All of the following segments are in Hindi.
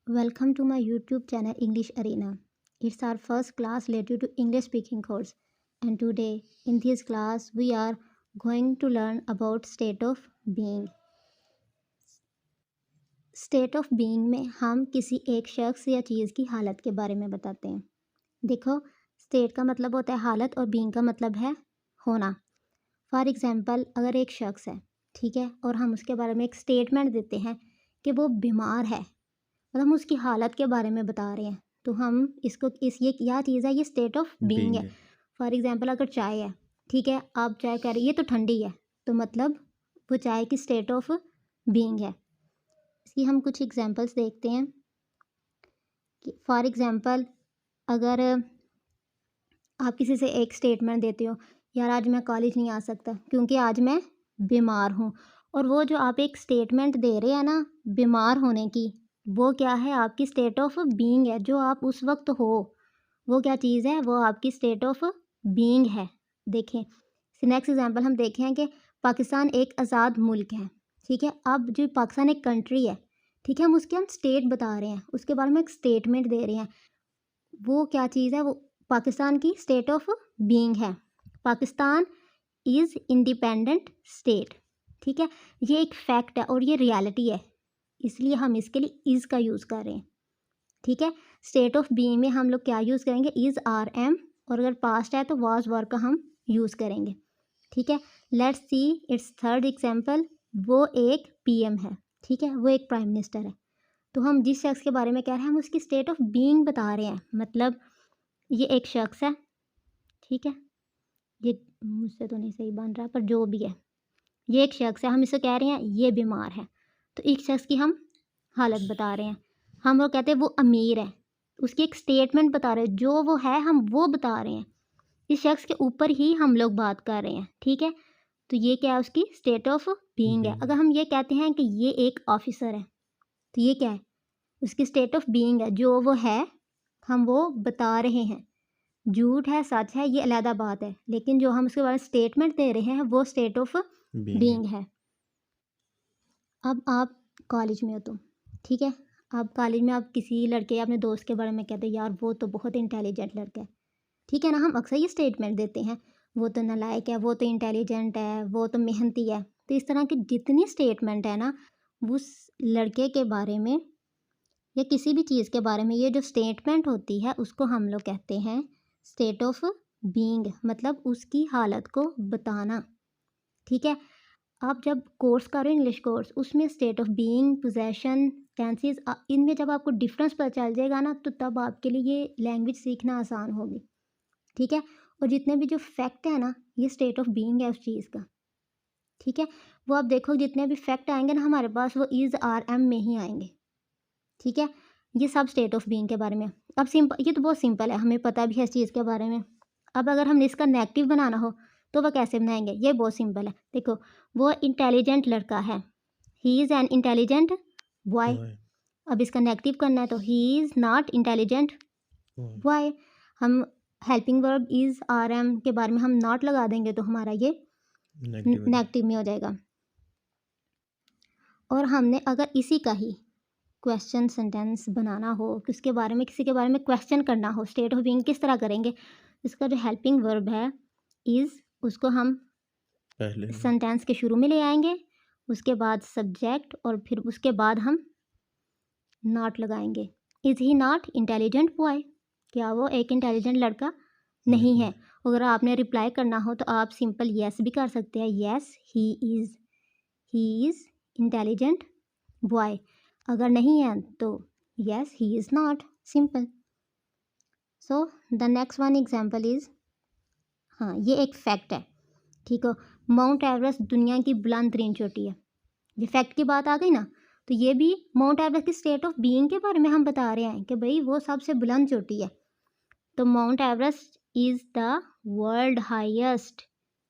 Welcome to my YouTube channel English Arena. It's our first class related to English speaking course. And today in this class we are going to learn about state of being. State of being में हम किसी एक शख्स या चीज़ की हालत के बारे में बताते हैं। देखो, स्टेट का मतलब होता है हालत और बीइंग का मतलब है होना। फॉर एग्जांपल, अगर एक शख्स है, ठीक है, और हम उसके बारे में एक स्टेटमेंट देते हैं कि वो बीमार है और हम उसकी हालत के बारे में बता रहे हैं, तो हम इसको ये क्या चीज़ है, ये स्टेट ऑफ बीइंग बीइंग है। है। फॉर एग्जांपल, अगर चाय है, ठीक है, आप चाय कह रहे ये तो ठंडी है, तो मतलब वो चाय की स्टेट ऑफ बीइंग है। इसकी हम कुछ एग्जांपल्स देखते हैं कि फॉर एग्जांपल, अगर आप किसी से एक स्टेटमेंट देते हो, यार आज मैं कॉलेज नहीं आ सकता क्योंकि आज मैं बीमार हूँ, और वो जो आप एक स्टेटमेंट दे रहे हैं ना बीमार होने की, वो क्या है, आपकी स्टेट ऑफ बीइंग है। जो आप उस वक्त हो, वो क्या चीज़ है, वो आपकी स्टेट ऑफ बीइंग है। देखें, नेक्स्ट एग्जांपल हम देखें कि पाकिस्तान एक आज़ाद मुल्क है, ठीक है। अब जो पाकिस्तान एक कंट्री है, ठीक है, हम उसके हम स्टेट बता रहे हैं, उसके बारे में एक स्टेटमेंट दे रहे हैं, वो क्या चीज़ है, वो पाकिस्तान की स्टेट ऑफ बीइंग है। पाकिस्तान इज़ इंडिपेंडेंट स्टेट, ठीक है। ये एक फैक्ट है और ये रियलिटी है, इसलिए हम इसके लिए इज़ का यूज़ कर रहे हैं, ठीक है। स्टेट ऑफ बीइंग में हम लोग क्या यूज़ करेंगे, इज़, आर, एम, और अगर पास्ट है तो वाज, वर का हम यूज़ करेंगे, ठीक है। Let's see it's third example. वो एक पीएम है, ठीक है, वो एक प्राइम मिनिस्टर है। तो हम जिस शख्स के बारे में कह रहे हैं, हम उसकी स्टेट ऑफ बीइंग बता रहे हैं। मतलब ये एक शख्स है, ठीक है, ये मुझसे तो नहीं सही बन रहा, पर जो भी है, ये एक शख्स है, हम इसे कह रहे हैं ये बीमार है, तो एक शख्स की हम हालत बता रहे हैं। हम लोग कहते हैं वो अमीर है, उसकी एक स्टेटमेंट बता रहे हैं, जो वो है हम वो बता रहे हैं, इस शख्स के ऊपर ही हम लोग बात कर रहे हैं, ठीक है। तो ये क्या है, उसकी स्टेट ऑफ बीइंग है। बीइंग अगर हम ये कहते हैं कि ये एक ऑफिसर है, तो ये क्या है, उसकी स्टेट ऑफ बीइंग है, जो वो है हम वो बता रहे हैं। झूठ है, सच है, ये अलग बात है, लेकिन जो हम उसके बारे में स्टेटमेंट दे रहे हैं वो स्टेट ऑफ बीइंग है। बीइंग है। अब आप कॉलेज में हो, तो ठीक है, आप कॉलेज में आप किसी लड़के या अपने दोस्त के बारे में कहते हैं, यार वो तो बहुत इंटेलिजेंट लड़का है, ठीक है ना। हम अक्सर ये स्टेटमेंट देते हैं, वो तो नालायक है, वो तो इंटेलिजेंट है, वो तो मेहनती है। तो इस तरह की जितनी स्टेटमेंट है ना, उस लड़के के बारे में या किसी भी चीज़ के बारे में, ये जो स्टेटमेंट होती है उसको हम लोग कहते हैं स्टेट ऑफ बीइंग, मतलब उसकी हालत को बताना, ठीक है। आप जब कोर्स कर रहे हो इंग्लिश कोर्स, उसमें state of being, possession, tenses, इनमें जब आपको डिफरेंस पता चल जाएगा ना, तो तब आपके लिए ये लैंग्वेज सीखना आसान होगी, ठीक है। और जितने भी जो फैक्ट है ना, ये स्टेट ऑफ बीइंग है उस चीज़ का, ठीक है। वो आप देखो, जितने भी फैक्ट आएंगे ना हमारे पास, वो इज़, आर, एम में ही आएंगे, ठीक है। ये सब स्टेट ऑफ बीइंग के बारे में। अब सिंपल, ये तो बहुत सिंपल है, हमें पता भी है इस चीज़ के बारे में। अब अगर हमने इसका नेगेटिव बनाना हो, तो वह कैसे बनाएंगे, ये बहुत सिंपल है। देखो, वो इंटेलिजेंट लड़का है, he is an intelligent boy. Boy. अब इसका नेगेटिव करना है, तो he is not intelligent boy. हम helping verb is, are, am के बारे में हम नॉट लगा देंगे, तो हमारा ये नेगेटिव नेगेटिव में हो जाएगा। और हमने अगर इसी का ही क्वेश्चन सेंटेंस बनाना हो, किसके बारे में, किसी के बारे में क्वेश्चन करना हो, स्टेट ऑफ बीइंग किस तरह करेंगे। इसका जो हेल्पिंग वर्ब है इज़, उसको हम पहले सेंटेंस के शुरू में ले आएंगे, उसके बाद सब्जेक्ट, और फिर उसके बाद हम नॉट लगाएंगे। Is he not intelligent boy, क्या वो एक इंटेलिजेंट लड़का नहीं है। अगर आपने रिप्लाई करना हो तो आप सिंपल येस भी कर सकते हैं, yes he is intelligent boy. अगर नहीं है तो yes he is not, simple. So the next one example is, हाँ ये एक फैक्ट है, ठीक है, माउंट एवरेस्ट दुनिया की बुलंद तरीन चोटी है। ये फैक्ट की बात आ गई ना, तो ये भी माउंट एवरेस्ट की स्टेट ऑफ बीइंग के बारे में हम बता रहे हैं कि भाई वो सबसे बुलंद चोटी है। तो Mount Everest is the world highest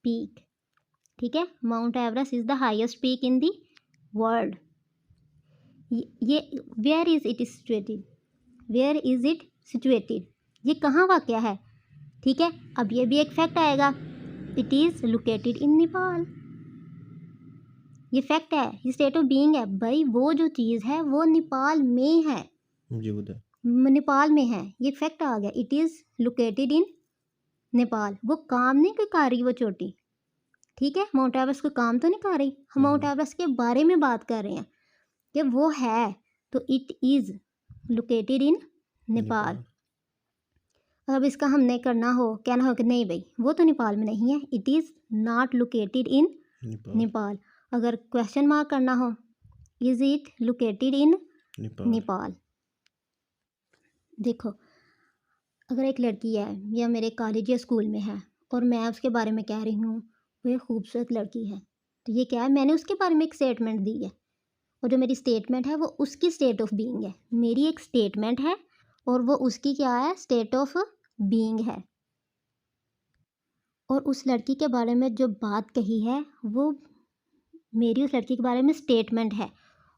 peak, ठीक है, Mount Everest is the highest peak in the world. ये where is it situated, where is it situated, ये कहाँ वाक़या है, ठीक है। अब ये भी एक फैक्ट आएगा, it is located in Nepal, ये फैक्ट है, ये स्टेट ऑफ बीइंग है, भाई वो जो चीज़ है वो नेपाल में है, मौजूद है। नेपाल में है, ये फैक्ट आ गया। It is located in Nepal. वो काम नहीं कोई कर रही वो चोटी, ठीक है, माउंट एवरेस्ट को काम तो नहीं कर रही, हम माउंट एवरेस्ट के बारे में बात कर रहे हैं कि वो है, तो it is located in Nepal. अब इसका हमने करना हो, कहना हो कि नहीं भाई वो तो नेपाल में नहीं है, it is not located in Nepal. अगर क्वेश्चन मार्क करना हो, is it located in Nepal. देखो, अगर एक लड़की है या मेरे कॉलेज या स्कूल में है और मैं उसके बारे में कह रही हूँ वो एक खूबसूरत लड़की है, तो ये क्या है, मैंने उसके बारे में एक स्टेटमेंट दी है, और जो मेरी स्टेटमेंट है वो उसकी स्टेट ऑफ बीइंग है। मेरी एक स्टेटमेंट है और वो उसकी क्या है, स्टेट ऑफ बीइंग है। और उस लड़की के बारे में जो बात कही है वो मेरी उस लड़की के बारे में स्टेटमेंट है,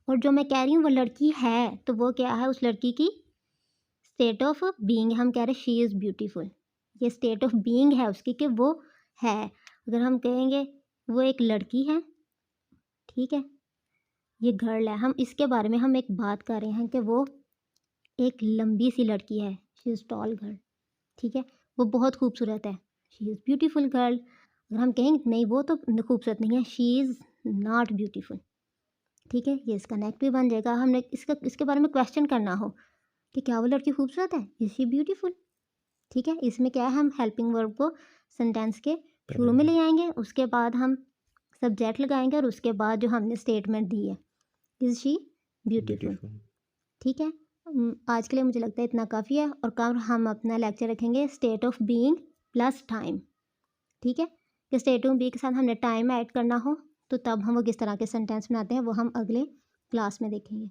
और जो मैं कह रही हूँ वो लड़की है, तो वो क्या है, उस लड़की की स्टेट ऑफ बीइंग। हम कह रहे हैं शी इज़ ब्यूटीफुल, ये स्टेट ऑफ बीइंग है उसकी कि वो है। अगर हम कहेंगे वो एक लड़की है, ठीक है, ये गर्ल है, हम इसके बारे में हम एक बात कर रहे हैं कि वो एक लंबी सी लड़की है, शी इज़ टॉल गर्ल, ठीक है, वो बहुत खूबसूरत है, शी इज़ ब्यूटीफुल गर्ल। अगर हम कहेंगे नहीं वो तो खूबसूरत नहीं है, शी इज़ नॉट ब्यूटीफुल, ठीक है, ये इसका नेक भी बन जाएगा। हमने इसके बारे में क्वेश्चन करना हो कि क्या वो लड़की खूबसूरत है, इज़ शी ब्यूटीफुल, ठीक है, इसमें क्या है, हम हेल्पिंग वर्ब को सेंटेंस के शुरू में ले आएंगे, उसके बाद हम सब्जेक्ट लगाएंगे और उसके बाद जो हमने स्टेटमेंट दी है, इज़ शी ब्यूटीफुल, ठीक है। आज के लिए मुझे लगता है इतना काफ़ी है, और कल हम अपना लेक्चर रखेंगे state of being plus time, ठीक है, कि स्टेट ऑफ बीइंग के साथ हमने टाइम ऐड करना हो तो तब हम वो किस तरह के सेंटेंस बनाते हैं वो हम अगले क्लास में देखेंगे।